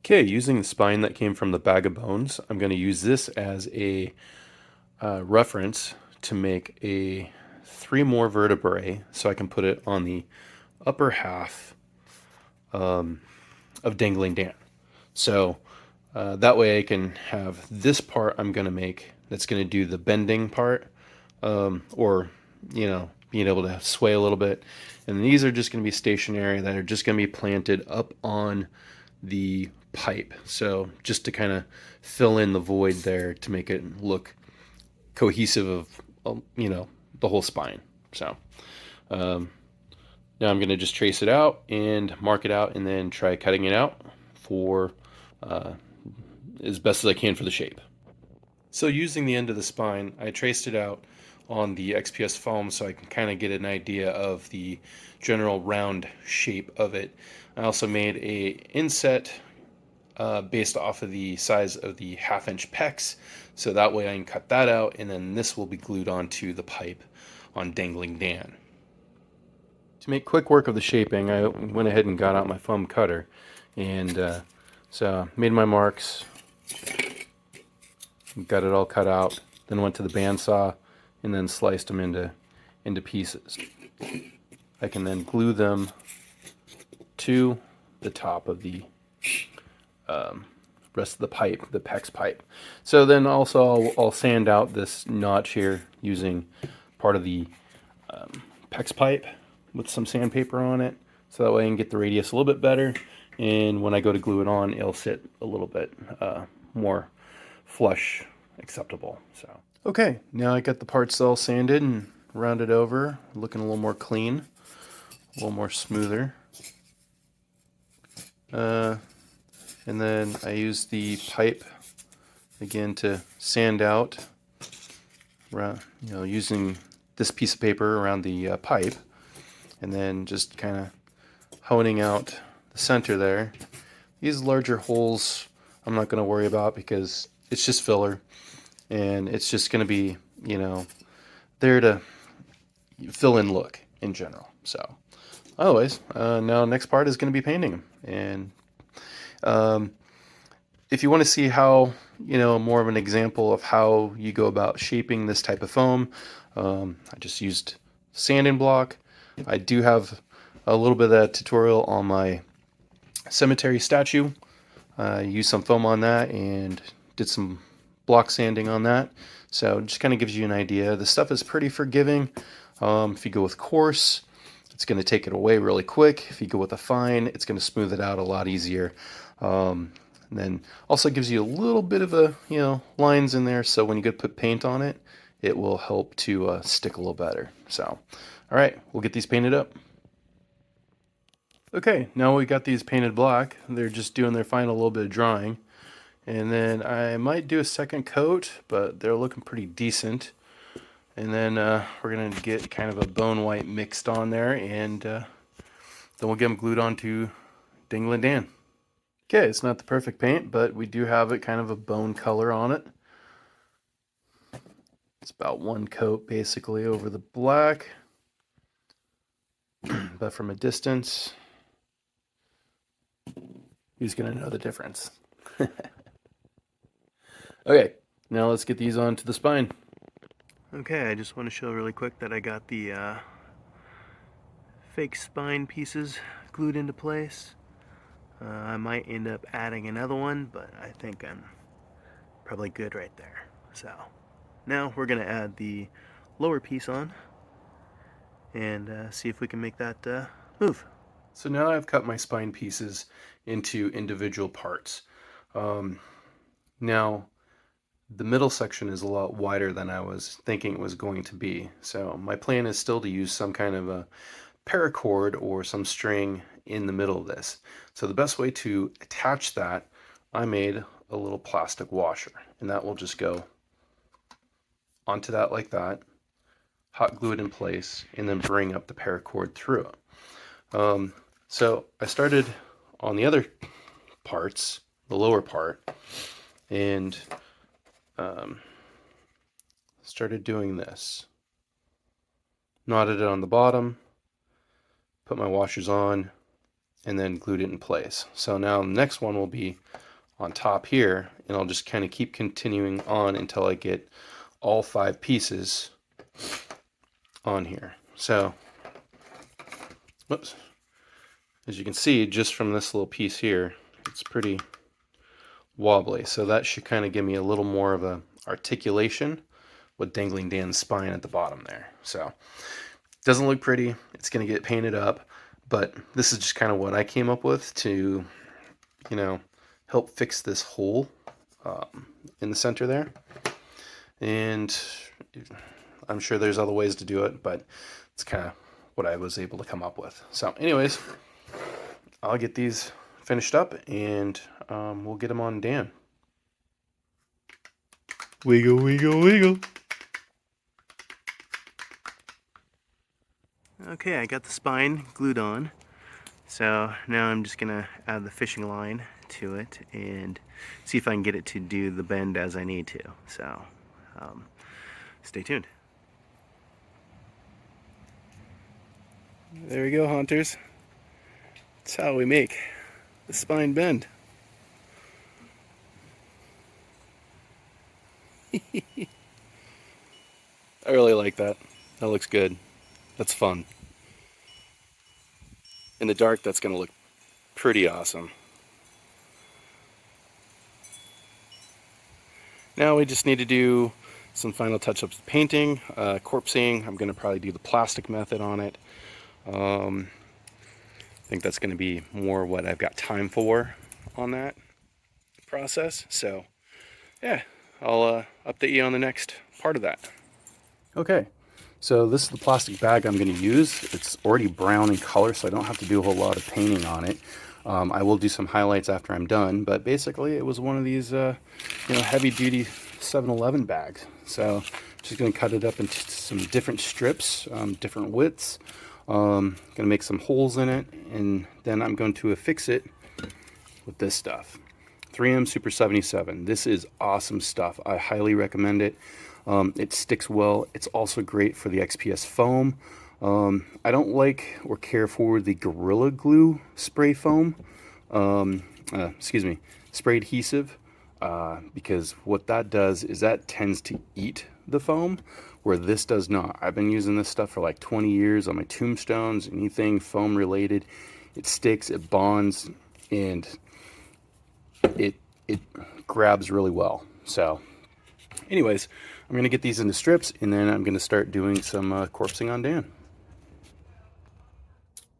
Okay, using the spine that came from the bag of bones, I'm going to use this as a reference to make a 3 more vertebrae so I can put it on the upper half of Dangling Dan. So that way I can have this part I'm going to make that's going to do the bending part, or, being able to sway a little bit. And these are just going to be stationary, that are just going to be planted up on the pipe. So just to kind of fill in the void there to make it look cohesive of, the whole spine. So now I'm going to just trace it out and mark it out and then try cutting it out for as best as I can for the shape. So using the end of the spine, I traced it out on the XPS foam so I can kind of get an idea of the general round shape of it. I also made a inset based off of the size of the 1/2 inch pecs, so that way I can cut that out, and then this will be glued onto the pipe on Dangling Dan. To make quick work of the shaping, I went ahead and got out my foam cutter, and so made my marks, got it all cut out, then went to the bandsaw and then sliced them into pieces. I can then glue them to the top of the rest of the pipe, the PEX pipe. So then also I'll sand out this notch here using part of the PEX pipe with some sandpaper on it, so that way I can get the radius a little bit better, and when I go to glue it on, it'll sit a little bit more flush, acceptable. So okay, now I got the parts all sanded and rounded over, looking a little more clean, a little more smoother. And then I use the pipe again to sand out, using this piece of paper around the pipe, and then just kind of honing out the center there. These larger holes I'm not going to worry about because it's just filler, and it's just going to be, there to fill in look in general. So otherwise, now next part is going to be painting them. And if you want to see how, more of an example of how you go about shaping this type of foam, I just used sanding block. I do have a little bit of that tutorial on my cemetery statue. I used some foam on that and did some block sanding on that. So it just kind of gives you an idea. The stuff is pretty forgiving. If you go with coarse, it's going to take it away really quick. If you go with a fine, it's going to smooth it out a lot easier. And then also gives you a little bit of a, lines in there, so when you go to put paint on it, it will help to stick a little better. So, all right, we'll get these painted up. Okay, now we got these painted black. They're just doing their final little bit of drying. And then I might do a second coat, but they're looking pretty decent. And then we're going to get kind of a bone white mixed on there, and then we'll get them glued onto Dangling Dan. Okay, it's not the perfect paint, but we do have it kind of a bone color on it. It's about one coat basically over the black, but from a distance, who's going to know the difference? Okay, now let's get these onto the spine. Okay, I just want to show really quick that I got the fake spine pieces glued into place. I might end up adding another one, but I think I'm probably good right there. So now we're going to add the lower piece on and see if we can make that move. So now I've cut my spine pieces into individual parts. Now the middle section is a lot wider than I was thinking it was going to be. So my plan is still to use some kind of a paracord or some string in the middle of this. So the best way to attach that, I made a little plastic washer, and that will just go onto that like that, hot glue it in place, and then bring up the paracord through it. So I started on the other parts, the lower part, and started doing this. Knotted it on the bottom, put my washers on, and then glued it in place. So now the next one will be on top here, and I'll just kind of keep continuing on until I get all 5 pieces on here. So, whoops, as you can see, just from this little piece here, it's pretty wobbly. So that should kind of give me a little more of a articulation with Dangling Dan's spine at the bottom there. So, doesn't look pretty. It's going to get painted up, but this is just kind of what I came up with to, you know, help fix this hole in the center there. And I'm sure there's other ways to do it, but it's kind of what I was able to come up with. So anyways, I'll get these finished up, and we'll get them on Dan. Wiggle, wiggle, wiggle. Okay, I got the spine glued on. So now I'm just gonna add the fishing line to it and see if I can get it to do the bend as I need to. So stay tuned. There we go, hunters. That's how we make the spine bend. I really like that. That looks good. That's fun. In the dark, that's going to look pretty awesome. Now we just need to do some final touch-ups with painting, corpsing. I'm going to probably do the plastic method on it. I think that's going to be more what I've got time for on that process. So yeah, I'll update you on the next part of that. Okay, so this is the plastic bag I'm going to use. It's already brown in color, so I don't have to do a whole lot of painting on it. I will do some highlights after I'm done, but basically it was one of these heavy-duty 7-Eleven bags. So just going to cut it up into some different strips, different widths. Going to make some holes in it, and then I'm going to affix it with this stuff. 3M Super 77. This is awesome stuff. I highly recommend it. It sticks well. It's also great for the XPS foam. I don't like or care for the Gorilla Glue spray foam. Spray adhesive. Because what that does is that tends to eat the foam, where this does not. I've been using this stuff for like 20 years on my Tombstones, anything foam related. It sticks, it bonds, and it grabs really well. So anyways, I'm going to get these into strips, and then I'm going to start doing some corpsing on Dan.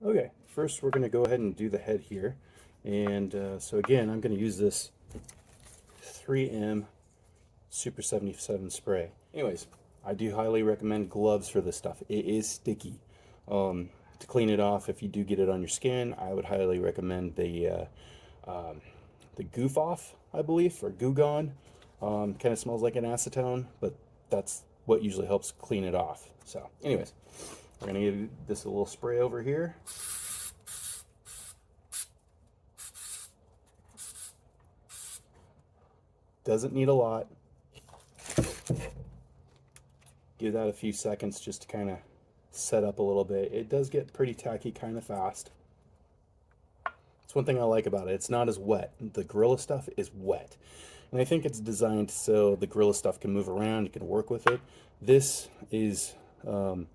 Okay, first we're going to go ahead and do the head here. And so again, I'm going to use this 3M Super 77 spray. Anyways, I do highly recommend gloves for this stuff. It is sticky. To clean it off, if you do get it on your skin, I would highly recommend the Goof Off, I believe, or Goo Gone. Kind of smells like an acetone, but that's what usually helps clean it off. So anyways, we're going to give this a little spray over here. Doesn't need a lot. Give that a few seconds just to kind of set up a little bit. It does get pretty tacky kind of fast. That's one thing I like about it. It's not as wet. The Gorilla stuff is wet. And I think it's designed so the Gorilla stuff can move around, you can work with it. This is, you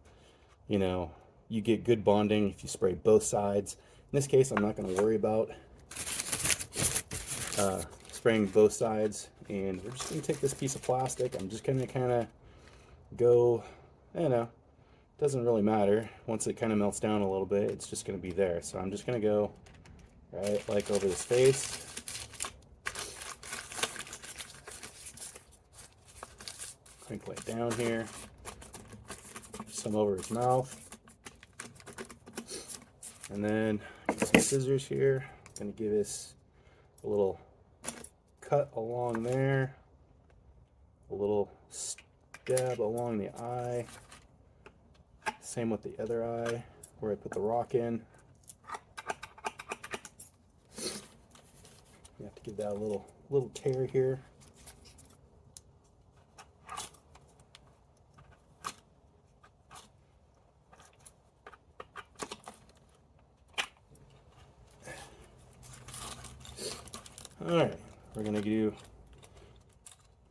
get good bonding if you spray both sides. In this case, I'm not going to worry about spraying both sides. And we're just going to take this piece of plastic. I'm just going to kind of go, doesn't really matter. Once it kind of melts down a little bit, it's just going to be there. So I'm just going to go right like over his face. Crinkle it down here. Some over his mouth. And then some scissors here. I'm going to give this a little cut along there, a little stab along the eye, same with the other eye where I put the rock in. You have to give that a little tear here. Alright, we're going to do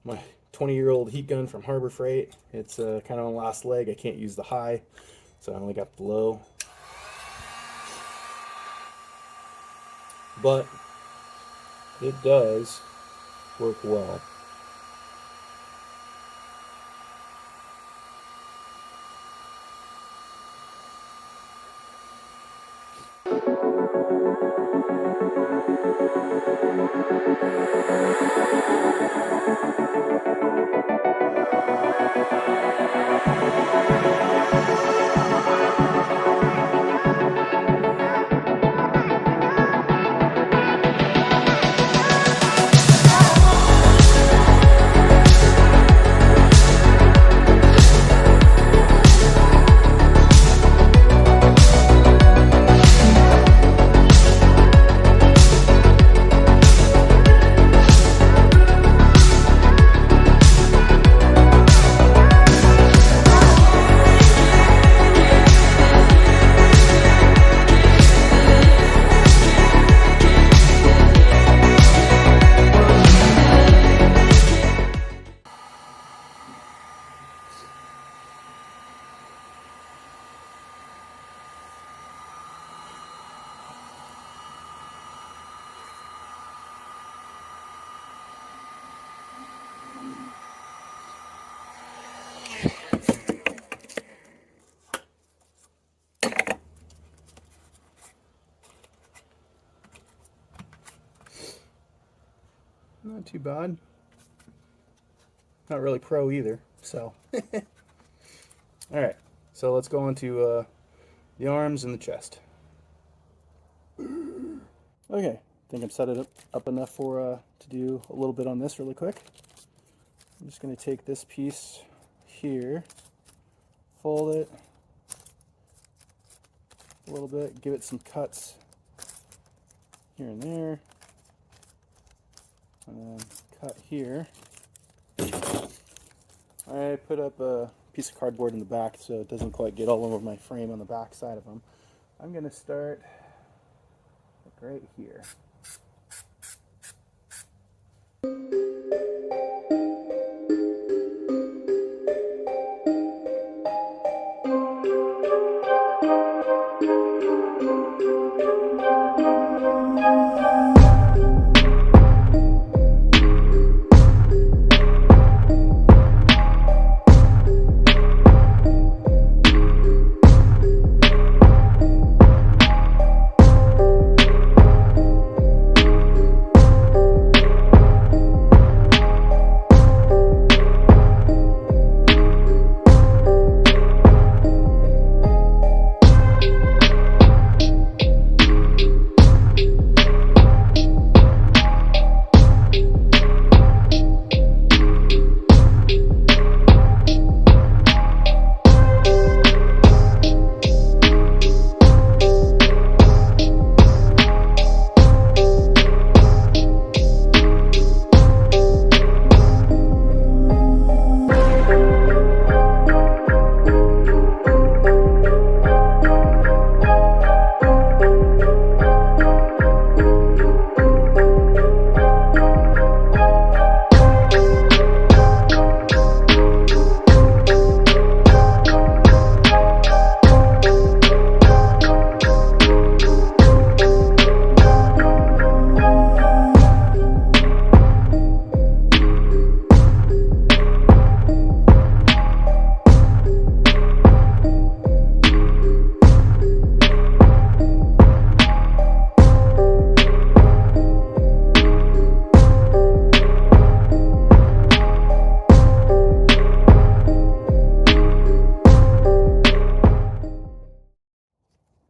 my 20-year-old heat gun from Harbor Freight. It's kind of on the last leg. I can't use the high, so I only got the low. But it does work well. Not too bad. Not really pro either, so. Alright, so let's go into the arms and the chest. Okay, I think I've set it up enough for to do a little bit on this really quick. I'm just going to take this piece here, fold it a little bit, give it some cuts here and there, and then cut here. I put up a piece of cardboard in the back so it doesn't quite get all over my frame on the back side of them. I'm going to start like right here.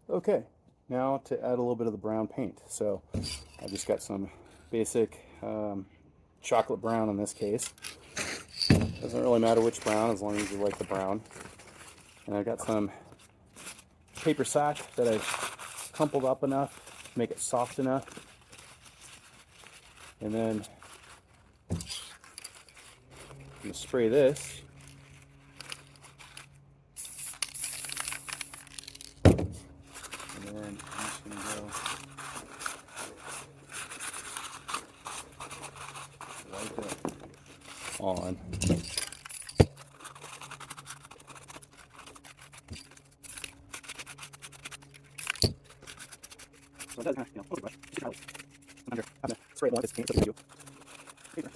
Okay, now to add a little bit of the brown paint. So I just got some basic chocolate brown in this case. Doesn't really matter which brown as long as you like the brown. And I've got some paper sack that I've crumpled up enough to make it soft enough. And then I'm going to spray this. And then I'm just going to go wipe it on. So it does kind of, over brush. You should probably under have to spray a lot of this paint so you paper.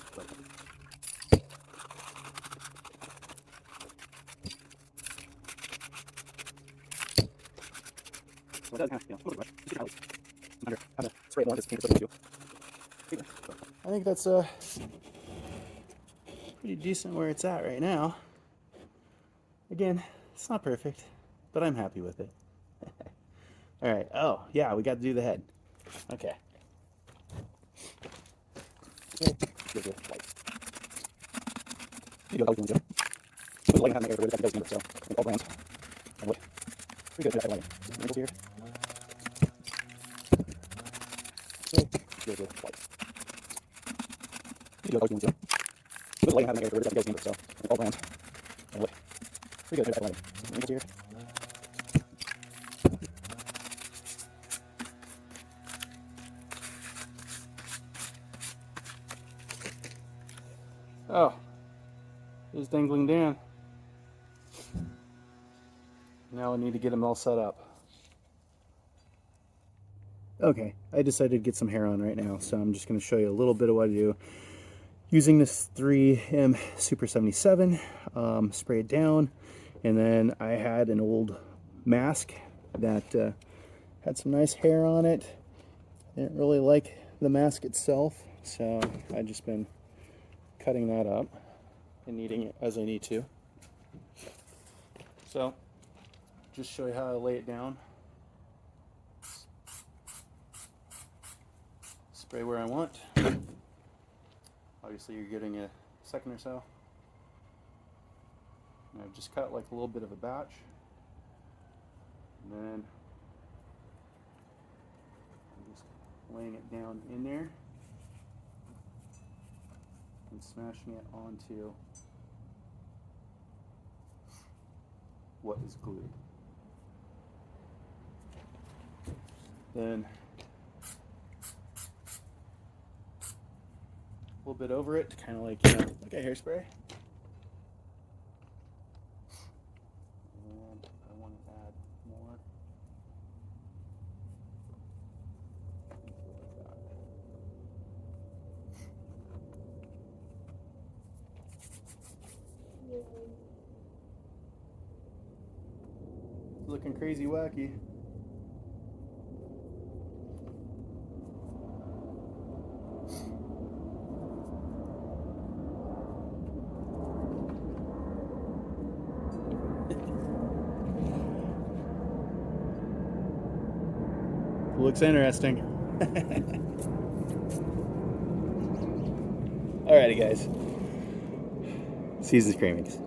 So it does kind of, over brush. You should probably under have to spray a lot of this paint so you paper. I think that's pretty decent where it's at right now. Again, it's not perfect, but I'm happy with it. All right. Oh, yeah, we got to do the head. Okay. You go lighting on the area where the goes number, so all brands. And wait. Pretty good for that lighting. Wrinkles here. Good light. You go lighting, put the lighting on the area where the goes number, so all brands. And wait. Pretty good for that lighting. Wrinkles here. Oh, there's Dangling Dan. Now I need to get him all set up. Okay, I decided to get some hair on right now, so I'm just going to show you a little bit of what I do. Using this 3M Super 77, spray it down, and then I had an old mask that had some nice hair on it. I didn't really like the mask itself, so I've just been cutting that up and kneading it as I need to. So, just show you how I lay it down. Spray where I want. Obviously you're getting a second or so. And I've just cut like a little bit of a batch. And then I'm just laying it down in there and smashing it onto what is glued. Then a little bit over it, kind of like, you know, like a hairspray. And I want to add more. Looking crazy wacky. Looks interesting. Alrighty guys. Season's Cravings.